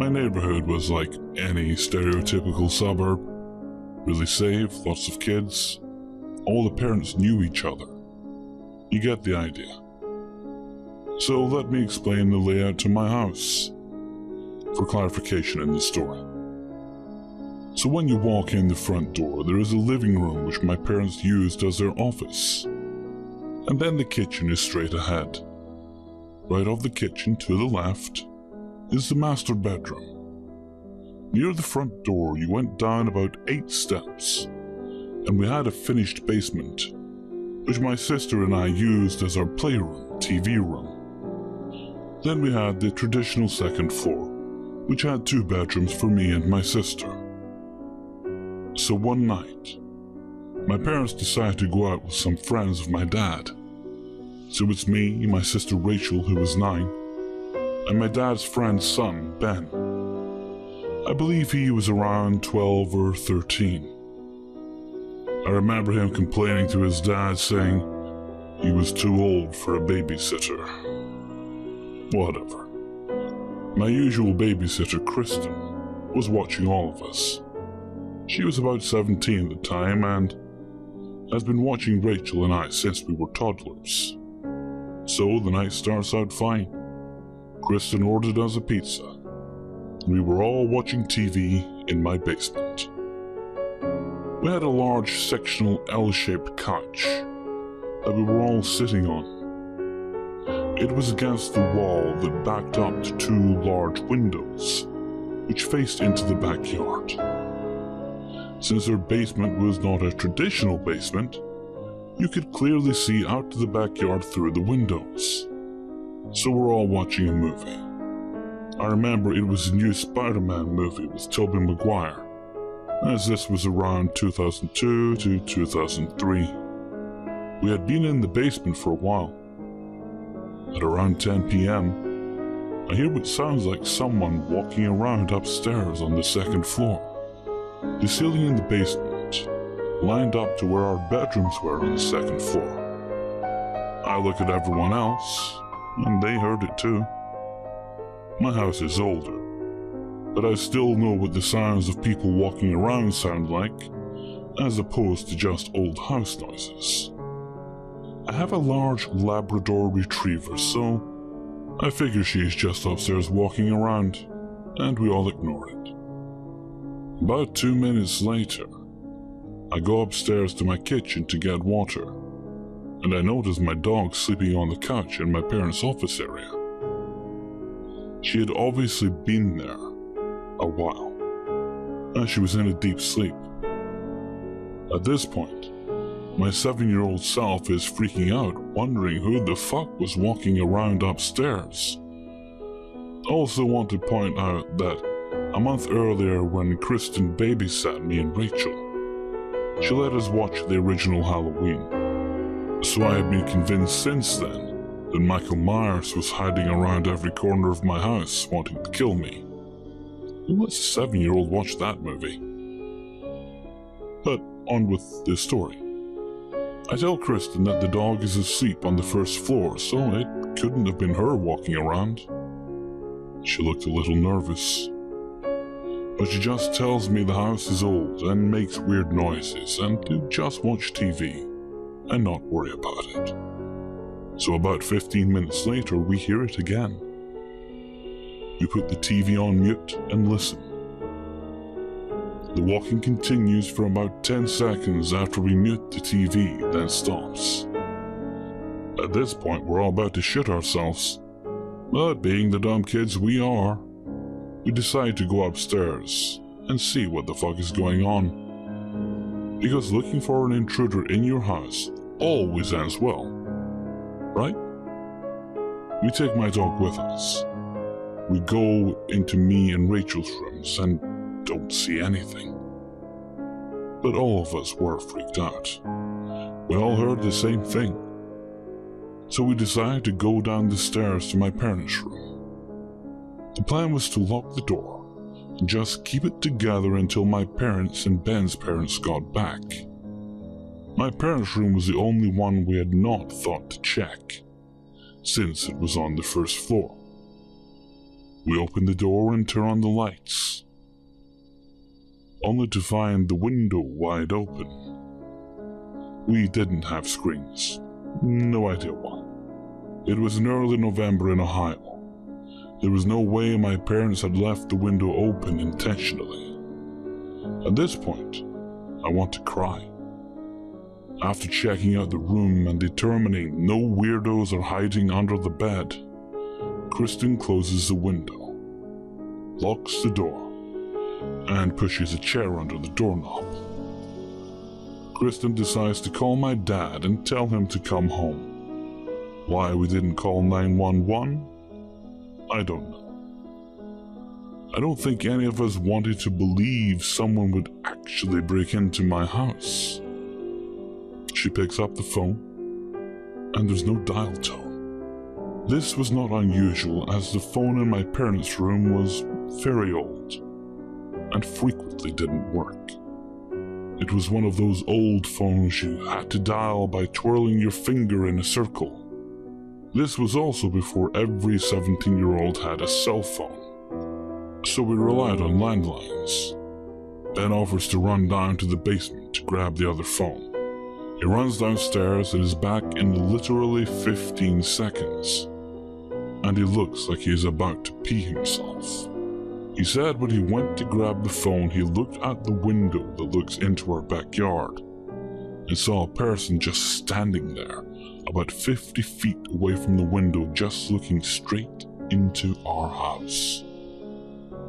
My neighborhood was like any stereotypical suburb. Really safe, lots of kids. All the parents knew each other. You get the idea. So let me explain the layout to my house for clarification in the story. So when you walk in the front door, there is a living room which my parents used as their office. And then the kitchen is straight ahead. Right off the kitchen to the left is the master bedroom. Near the front door, you went down about 8 steps, and we had a finished basement, which my sister and I used as our playroom, TV room. Then we had the traditional second floor, which had 2 bedrooms for me and my sister. So one night, my parents decided to go out with some friends of my dad. So it's me, my sister Rachel, who was 9, and my dad's friend's son, Ben. I believe he was around 12 or 13. I remember him complaining to his dad, saying he was too old for a babysitter. Whatever. My usual babysitter, Kristen, was watching all of us. She was about 17 at the time and has been watching Rachel and I since we were toddlers. So the night starts out fine. Kristen ordered us a pizza. We were all watching TV in my basement. We had a large sectional L-shaped couch that we were all sitting on. It was against the wall that backed up to 2 large windows, which faced into the backyard. Since our basement was not a traditional basement, you could clearly see out to the backyard through the windows. So we're all watching a movie. I remember it was a new Spider-Man movie with Tobey Maguire, as this was around 2002 to 2003. We had been in the basement for a while. At around 10 p.m., I hear what sounds like someone walking around upstairs on the second floor. The ceiling in the basement lined up to where our bedrooms were on the second floor. I look at everyone else, and they heard it too. My house is older, but I still know what the sounds of people walking around sound like, as opposed to just old house noises. I have a large Labrador retriever, so I figure she is just upstairs walking around, and we all ignore it. About 2 minutes later, I go upstairs to my kitchen to get water, and I notice my dog sleeping on the couch in my parents' office area. She had obviously been there a while, and she was in a deep sleep. At this point, my 7-year-old self is freaking out, wondering who the fuck was walking around upstairs. I also want to point out that a month earlier, when Kristen babysat me and Rachel, she let us watch the original Halloween. So I have been convinced since then that Michael Myers was hiding around every corner of my house, wanting to kill me. Who lets a 7-year-old watch that movie? But on with the story. I tell Kristen that the dog is asleep on the first floor, so it couldn't have been her walking around. She looked a little nervous, but she just tells me the house is old and makes weird noises and to just watch TV and not worry about it. So about 15 minutes later, we hear it again. We put the TV on mute and listen. The walking continues for about 10 seconds after we mute the TV, then stops. At this point, we're all about to shit ourselves, but being the dumb kids we are, we decide to go upstairs and see what the fuck is going on. Because looking for an intruder in your house always ends well, right? We take my dog with us. We go into me and Rachel's rooms and don't see anything. But all of us were freaked out. We all heard the same thing. So we decided to go down the stairs to my parents' room. The plan was to lock the door and just keep it together until my parents and Ben's parents got back. My parents' room was the only one we had not thought to check, since it was on the first floor. We open the door and turn on the lights, only to find the window wide open. We didn't have screens. No idea why. It was in early November in Ohio. There was no way my parents had left the window open intentionally. At this point, I want to cry. After checking out the room and determining no weirdos are hiding under the bed, Kristen closes the window, locks the door, and pushes a chair under the doorknob. Kristen decides to call my dad and tell him to come home. Why we didn't call 911? I don't know. I don't think any of us wanted to believe someone would actually break into my house. She picks up the phone, and there's no dial tone. This was not unusual, as the phone in my parents' room was very old and frequently didn't work. It was one of those old phones you had to dial by twirling your finger in a circle. This was also before every 17-year-old had a cell phone, so we relied on landlines. Ben offers to run down to the basement to grab the other phone. He runs downstairs and is back in literally 15 seconds, and he looks like he is about to pee himself. He said when he went to grab the phone, he looked out the window that looks into our backyard and saw a person just standing there, about 50 feet away from the window, just looking straight into our house.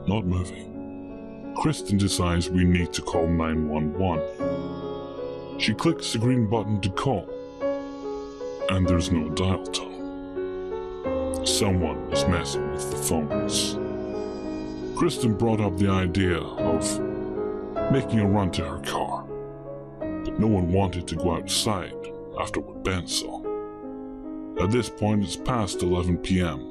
Not moving. Kristen decides we need to call 911. She clicks the green button to call, and there's no dial tone. Someone was messing with the phones. Kristen brought up the idea of making a run to her car, but no one wanted to go outside after what Ben saw. At this point, it's past 11 p.m.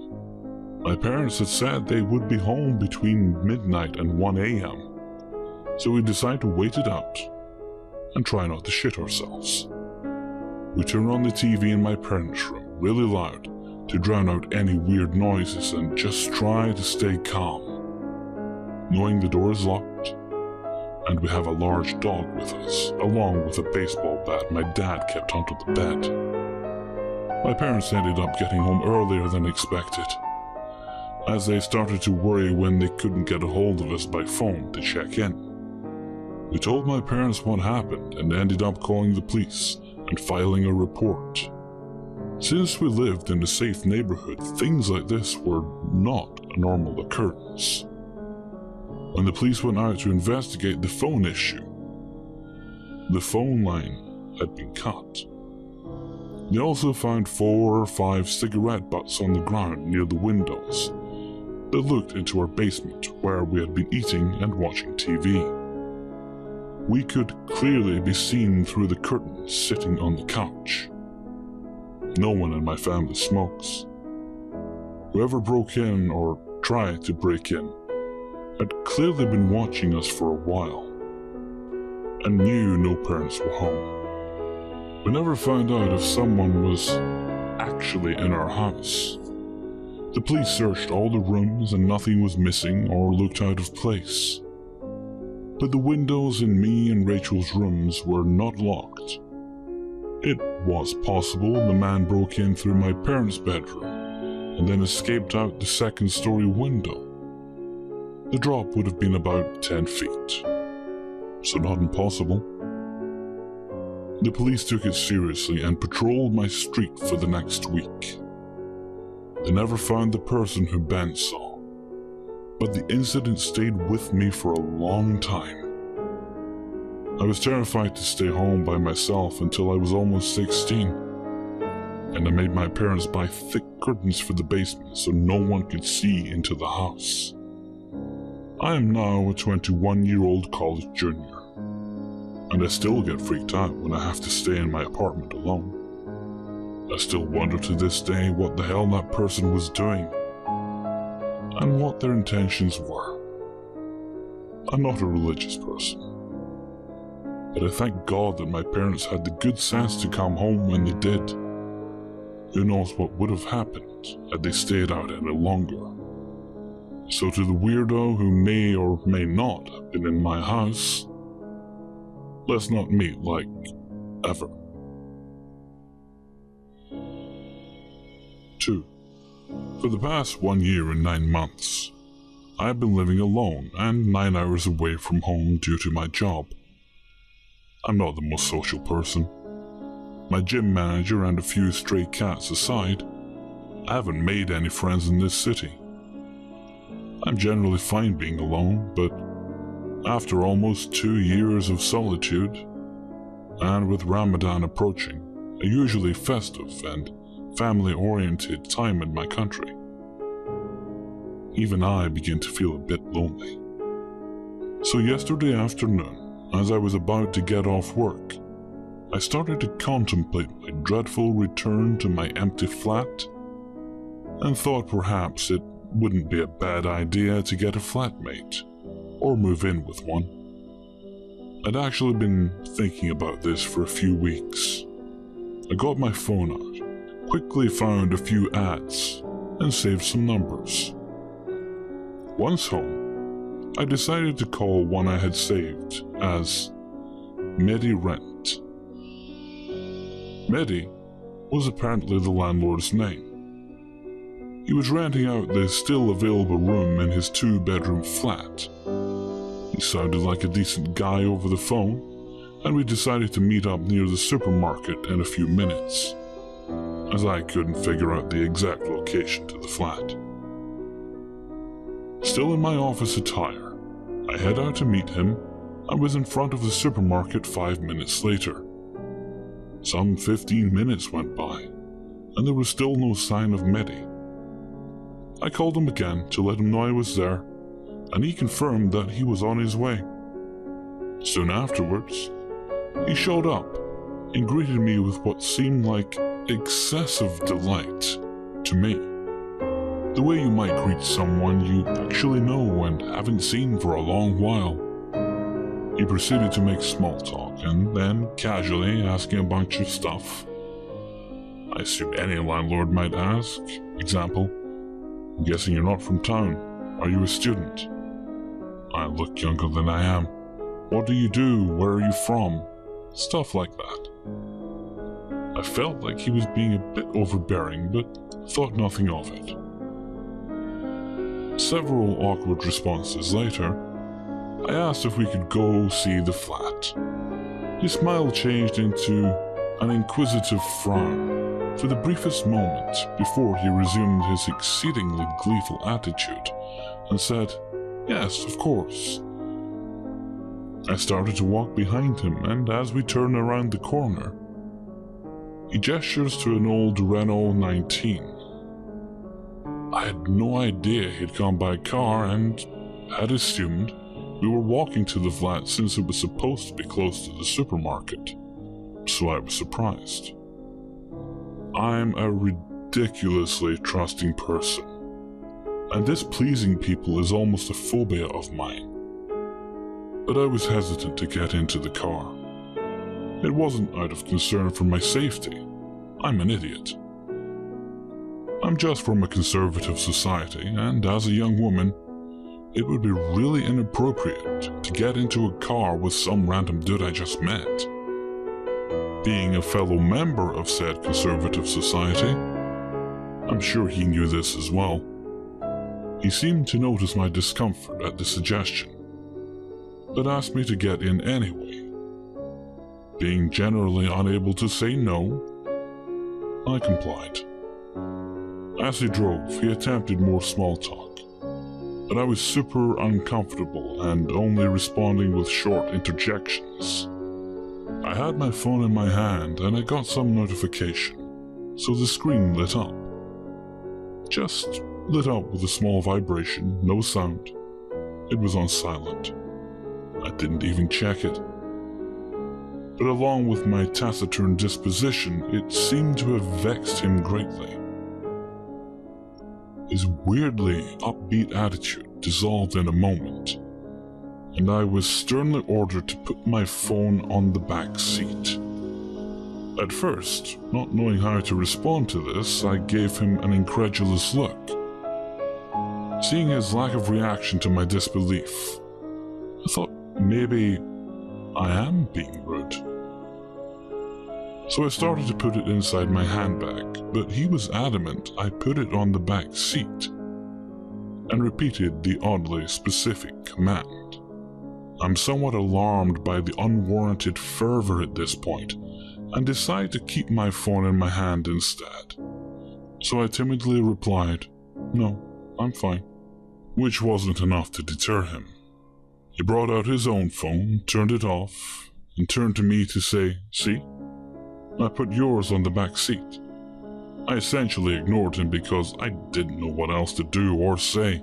My parents had said they would be home between midnight and 1 a.m., so we decide to wait it out and try not to shit ourselves. We turn on the TV in my parents' room really loud to drown out any weird noises and just try to stay calm, knowing the door is locked and we have a large dog with us, along with a baseball bat my dad kept under the bed. My parents ended up getting home earlier than expected, as they started to worry when they couldn't get a hold of us by phone to check in. We told my parents what happened and ended up calling the police and filing a report. Since we lived in a safe neighborhood, things like this were not a normal occurrence. When the police went out to investigate the phone issue, the phone line had been cut. They also found 4 or 5 cigarette butts on the ground near the windows that looked into our basement where we had been eating and watching TV. We could clearly be seen through the curtains sitting on the couch. No one in my family smokes. Whoever broke in or tried to break in had clearly been watching us for a while and knew no parents were home. We never found out if someone was actually in our house. The police searched all the rooms and nothing was missing or looked out of place. But the windows in me and Rachel's rooms were not locked. It was possible the man broke in through my parents' bedroom and then escaped out the second-story window. The drop would have been about 10 feet, so not impossible. The police took it seriously and patrolled my street for the next week. They never found the person who Ben saw, but the incident stayed with me for a long time. I was terrified to stay home by myself until I was almost 16, and I made my parents buy thick curtains for the basement so no one could see into the house. I am now a 21-year-old college junior, and I still get freaked out when I have to stay in my apartment alone. I still wonder to this day what the hell that person was doing, and what their intentions were. I'm not a religious person, but I thank God that my parents had the good sense to come home when they did. Who knows what would have happened had they stayed out any longer. So to the weirdo who may or may not have been in my house, let's not meet like ever. 2. For the past 1 year and 9 months, I've been living alone and 9 hours away from home due to my job. I'm not the most social person. My gym manager and a few stray cats aside, I haven't made any friends in this city. I'm generally fine being alone, but after almost 2 years of solitude, and with Ramadan approaching, a usually festive and family-oriented time in my country, even I begin to feel a bit lonely. So yesterday afternoon, as I was about to get off work, I started to contemplate my dreadful return to my empty flat, and thought perhaps it wouldn't be a bad idea to get a flatmate, or move in with one. I'd actually been thinking about this for a few weeks. I got my phone out, quickly found a few ads, and saved some numbers. Once home, I decided to call one I had saved as Mehdi Rent. Mehdi was apparently the landlord's name. He was renting out the still available room in his 2-bedroom flat. He sounded like a decent guy over the phone, and we decided to meet up near the supermarket in a few minutes, as I couldn't figure out the exact location to the flat. Still in my office attire, I head out to meet him and was in front of the supermarket 5 minutes later. Some 15 minutes went by, and there was still no sign of Mehdi. I called him again to let him know I was there, and he confirmed that he was on his way. Soon afterwards, he showed up and greeted me with what seemed like excessive delight to me. The way you might greet someone you actually know and haven't seen for a long while. He proceeded to make small talk and then casually asking a bunch of stuff I assume any landlord might ask. Example, I'm guessing you're not from town. Are you a student? I look younger than I am. What do you do? Where are you from? Stuff like that. I felt like he was being a bit overbearing, but thought nothing of it. Several awkward responses later, I asked if we could go see the flat. His smile changed into an inquisitive frown for the briefest moment before he resumed his exceedingly gleeful attitude and said, "Yes, of course." I started to walk behind him, and as we turned around the corner, he gestures to an old Renault 19. I had no idea he'd come by car and had assumed we were walking to the flat since it was supposed to be close to the supermarket, so I was surprised. I'm a ridiculously trusting person, and displeasing people is almost a phobia of mine. But I was hesitant to get into the car. It wasn't out of concern for my safety. I'm an idiot. I'm just from a conservative society, and as a young woman, it would be really inappropriate to get into a car with some random dude I just met. Being a fellow member of said conservative society, I'm sure he knew this as well. He seemed to notice my discomfort at the suggestion, but asked me to get in anyway. Being generally unable to say no, I complied. As he drove, he attempted more small talk, but I was super uncomfortable and only responding with short interjections. I had my phone in my hand and I got some notification, so the screen lit up. Just lit up with a small vibration, no sound. It was on silent. I didn't even check it. But along with my taciturn disposition, it seemed to have vexed him greatly. His weirdly upbeat attitude dissolved in a moment, and I was sternly ordered to put my phone on the back seat. At first, not knowing how to respond to this, I gave him an incredulous look. Seeing his lack of reaction to my disbelief, I thought maybe I am being rude. So I started to put it inside my handbag, but he was adamant I put it on the back seat and repeated the oddly specific command. I'm somewhat alarmed by the unwarranted fervor at this point and decide to keep my phone in my hand instead. So I timidly replied, "No, I'm fine," which wasn't enough to deter him. He brought out his own phone, turned it off, and turned to me to say, "See? I put yours on the back seat." I essentially ignored him because I didn't know what else to do or say.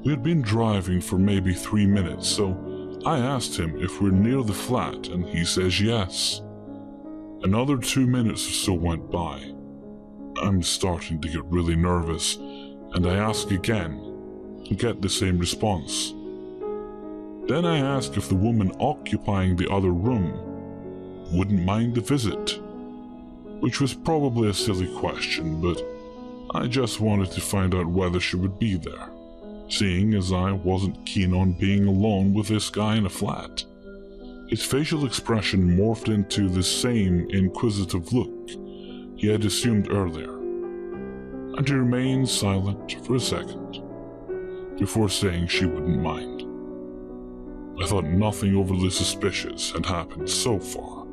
We had been driving for maybe 3 minutes, so I asked him if we're near the flat, and he says yes. Another 2 minutes or so went by. I'm starting to get really nervous, and I ask again, and get the same response. Then I ask if the woman occupying the other room wouldn't mind the visit, which was probably a silly question, but I just wanted to find out whether she would be there, seeing as I wasn't keen on being alone with this guy in a flat. His facial expression morphed into the same inquisitive look he had assumed earlier, and he remained silent for a second before saying she wouldn't mind. I thought nothing overly suspicious had happened so far,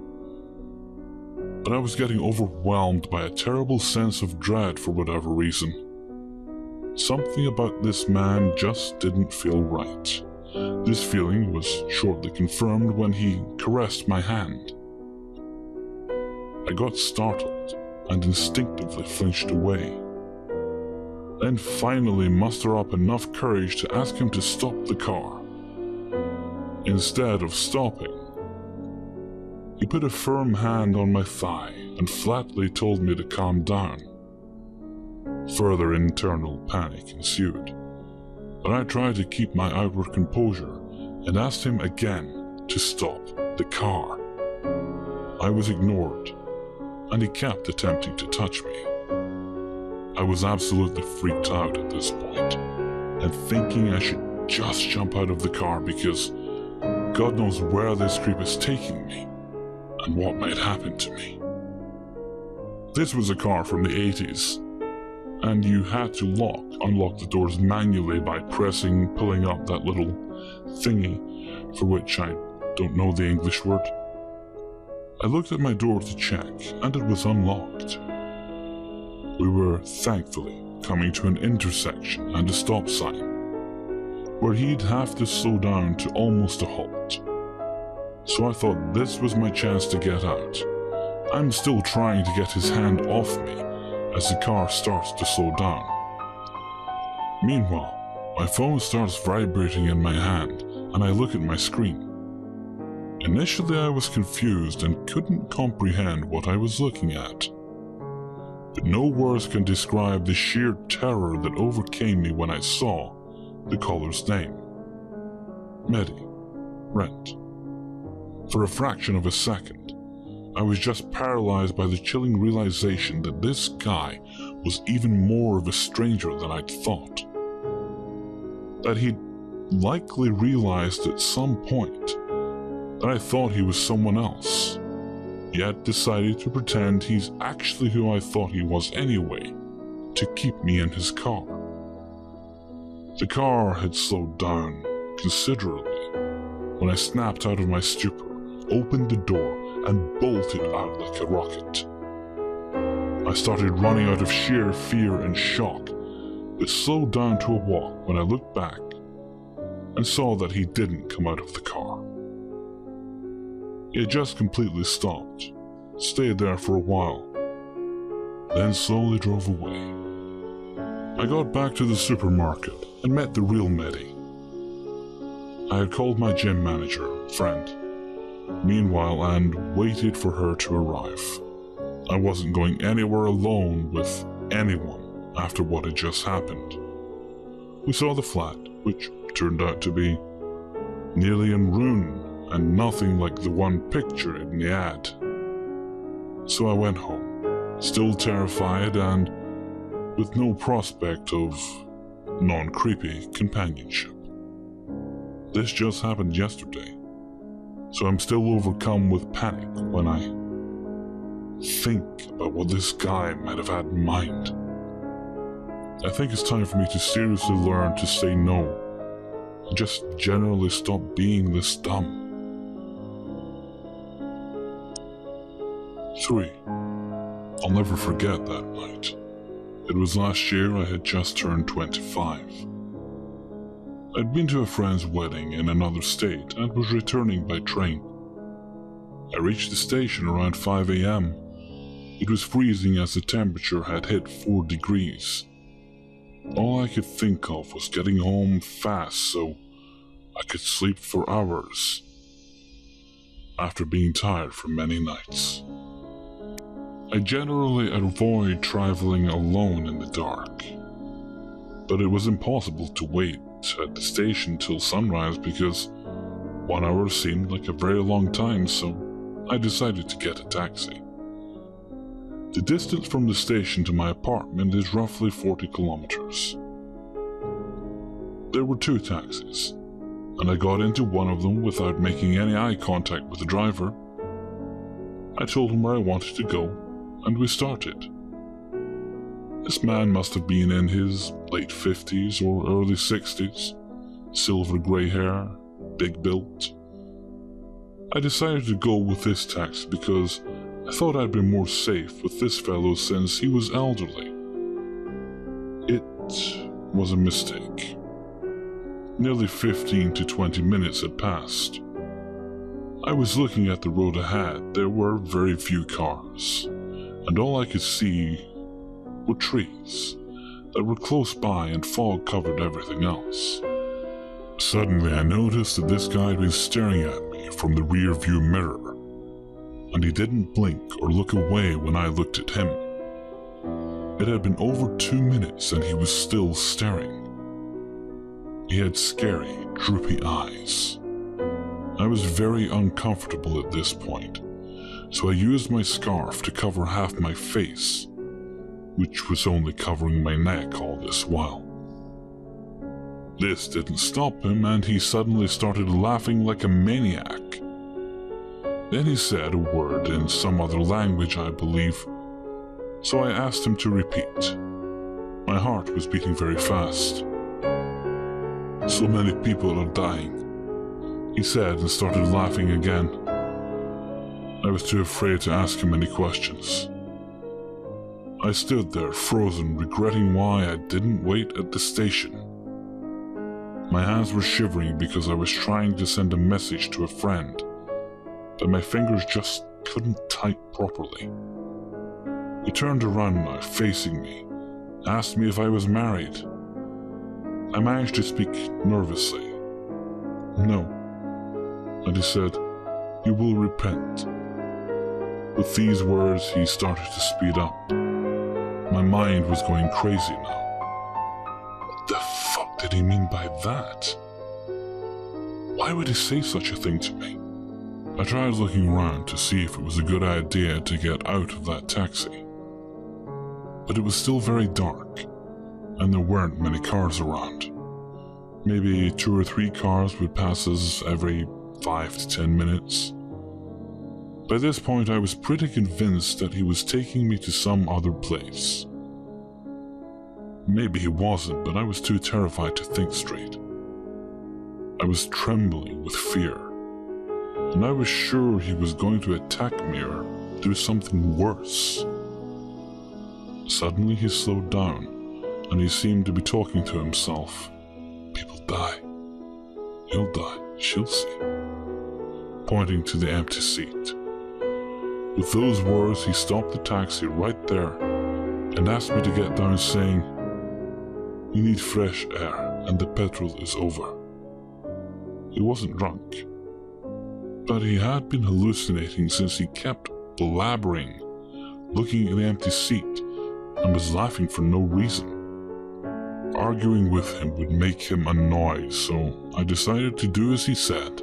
but I was getting overwhelmed by a terrible sense of dread for whatever reason. Something about this man just didn't feel right. This feeling was shortly confirmed when he caressed my hand. I got startled and instinctively flinched away, then finally mustered up enough courage to ask him to stop the car. Instead of stopping, he put a firm hand on my thigh and flatly told me to calm down. Further internal panic ensued, but I tried to keep my outward composure and asked him again to stop the car. I was ignored, and he kept attempting to touch me. I was absolutely freaked out at this point, and thinking I should just jump out of the car because God knows where this creep is taking me and what might happen to me. This was a car from the 80s, and you had to unlock the doors manually by pulling up that little thingy, for which I don't know the English word. I looked at my door to check, and it was unlocked. We were thankfully coming to an intersection and a stop sign, where he'd have to slow down to almost a halt. So I thought this was my chance to get out. I'm still trying to get his hand off me as the car starts to slow down. Meanwhile, my phone starts vibrating in my hand, and I look at my screen. Initially I was confused and couldn't comprehend what I was looking at, but no words can describe the sheer terror that overcame me when I saw the caller's name. Mehdi, Rent. For a fraction of a second, I was just paralyzed by the chilling realization that this guy was even more of a stranger than I'd thought. That he'd likely realized at some point that I thought he was someone else, yet decided to pretend he's actually who I thought he was anyway, to keep me in his car. The car had slowed down considerably when I snapped out of my stupor, opened the door, and bolted out like a rocket. I started running out of sheer fear and shock, but slowed down to a walk when I looked back and saw that he didn't come out of the car. He had just completely stopped, stayed there for a while, then slowly drove away. I got back to the supermarket and met the real Mehdi. I had called my gym manager, friend, meanwhile, and waited for her to arrive. I wasn't going anywhere alone with anyone after what had just happened. We saw the flat, which turned out to be nearly in ruin and nothing like the one picture in the ad. So I went home, still terrified and with no prospect of non-creepy companionship. This just happened yesterday, so I'm still overcome with panic when I think about what this guy might have had in mind. I think it's time for me to seriously learn to say no, and just generally stop being this dumb. 3. I'll never forget that night. It was last year. I had just turned 25. I'd been to a friend's wedding in another state and was returning by train. I reached the station around 5 a.m. It was freezing as the temperature had hit 4 degrees. All I could think of was getting home fast so I could sleep for hours after being tired for many nights. I generally avoid traveling alone in the dark, but it was impossible to wait at the station till sunrise because 1 hour seemed like a very long time, so I decided to get a taxi. The distance from the station to my apartment is roughly 40 kilometers. There were 2 taxis, and I got into one of them without making any eye contact with the driver. I told him where I wanted to go, and we started. This man must have been in his late 50s or early 60s, silver grey hair, big built. I decided to go with this taxi because I thought I'd be more safe with this fellow since he was elderly. It was a mistake. Nearly 15 to 20 minutes had passed. I was looking at the road ahead. There were very few cars, and all I could see were trees that were close by and fog covered everything else. Suddenly I noticed that this guy had been staring at me from the rear view mirror, and he didn't blink or look away when I looked at him. It had been over 2 minutes and he was still staring. He had scary, droopy eyes. I was very uncomfortable at this point, so I used my scarf to cover half my face, which was only covering my neck all this while. This didn't stop him, and he suddenly started laughing like a maniac. Then he said a word in some other language, I believe, so I asked him to repeat. My heart was beating very fast. "So many people are dying," he said, and started laughing again. I was too afraid to ask him any questions. I stood there, frozen, regretting why I didn't wait at the station. My hands were shivering because I was trying to send a message to a friend, but my fingers just couldn't type properly. He turned around now, facing me, asked me if I was married. I managed to speak nervously. "No." And he said, "You will repent." With these words, he started to speed up. My mind was going crazy now. What the fuck did he mean by that? Why would he say such a thing to me? I tried looking around to see if it was a good idea to get out of that taxi, but it was still very dark, and there weren't many cars around. Maybe 2 or 3 cars would pass us every 5 to 10 minutes. By this point, I was pretty convinced that he was taking me to some other place. Maybe he wasn't, but I was too terrified to think straight. I was trembling with fear, and I was sure he was going to attack me or do something worse. Suddenly he slowed down, and he seemed to be talking to himself. "People die. He'll die. She'll see," pointing to the empty seat. With those words, he stopped the taxi right there and asked me to get down, saying, "You need fresh air and the petrol is over." He wasn't drunk, but he had been hallucinating since he kept blabbering, looking at the empty seat, and was laughing for no reason. Arguing with him would make him annoyed, so I decided to do as he said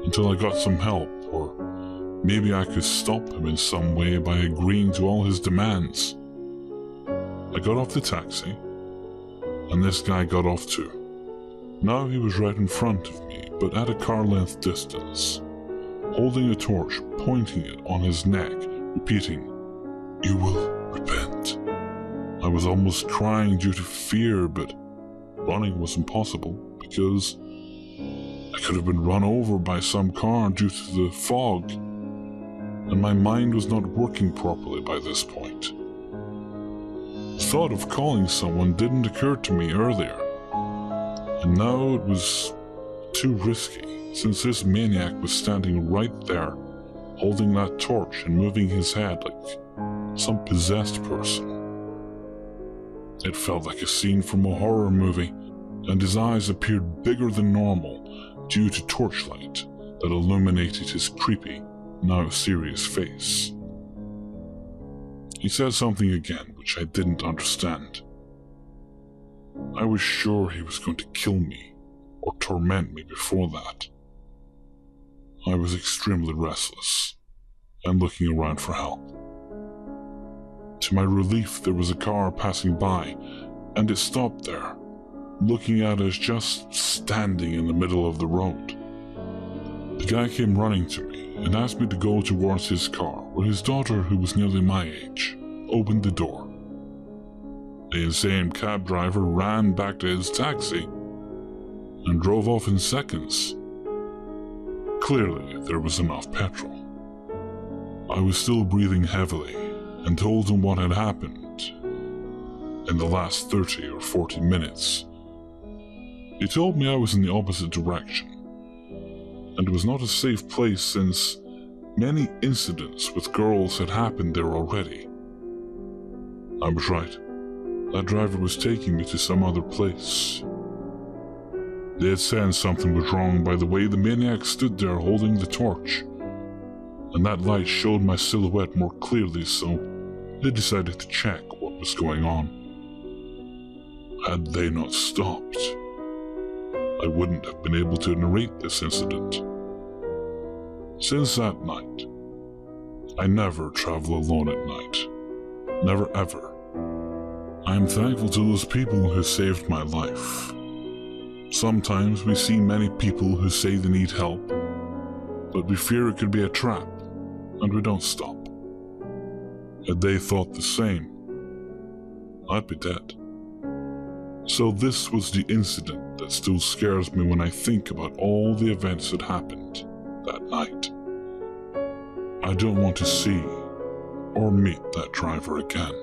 until I got some help, or maybe I could stop him in some way by agreeing to all his demands. I got off the taxi, and this guy got off too. Now he was right in front of me, but at a car-length distance, holding a torch, pointing it on his neck, repeating, "You will repent." I was almost crying due to fear, but running was impossible because I could have been run over by some car due to the fog, and my mind was not working properly by this point. The thought of calling someone didn't occur to me earlier, and now it was too risky since this maniac was standing right there, holding that torch and moving his head like some possessed person. It felt like a scene from a horror movie, and his eyes appeared bigger than normal due to torchlight that illuminated his creepy, now serious face. He said something again which I didn't understand. I was sure he was going to kill me or torment me before that. I was extremely restless and looking around for help. To my relief, there was a car passing by, and it stopped there, looking at us just standing in the middle of the road. The guy came running to me and asked me to go towards his car, where his daughter, who was nearly my age, opened the door. The insane cab driver ran back to his taxi and drove off in seconds. Clearly, there was enough petrol. I was still breathing heavily and told him what had happened in the last 30 or 40 minutes. He told me I was in the opposite direction, and it was not a safe place since many incidents with girls had happened there already. I was right. That driver was taking me to some other place. They had sensed something was wrong by the way the maniac stood there holding the torch, and that light showed my silhouette more clearly, so they decided to check what was going on. Had they not stopped, I wouldn't have been able to narrate this incident. Since that night, I never travel alone at night. Never ever. I am thankful to those people who saved my life. Sometimes we see many people who say they need help, but we fear it could be a trap, and we don't stop. Had they thought the same, I'd be dead. So this was the incident that still scares me when I think about all the events that happened that night. I don't want to see or meet that driver again.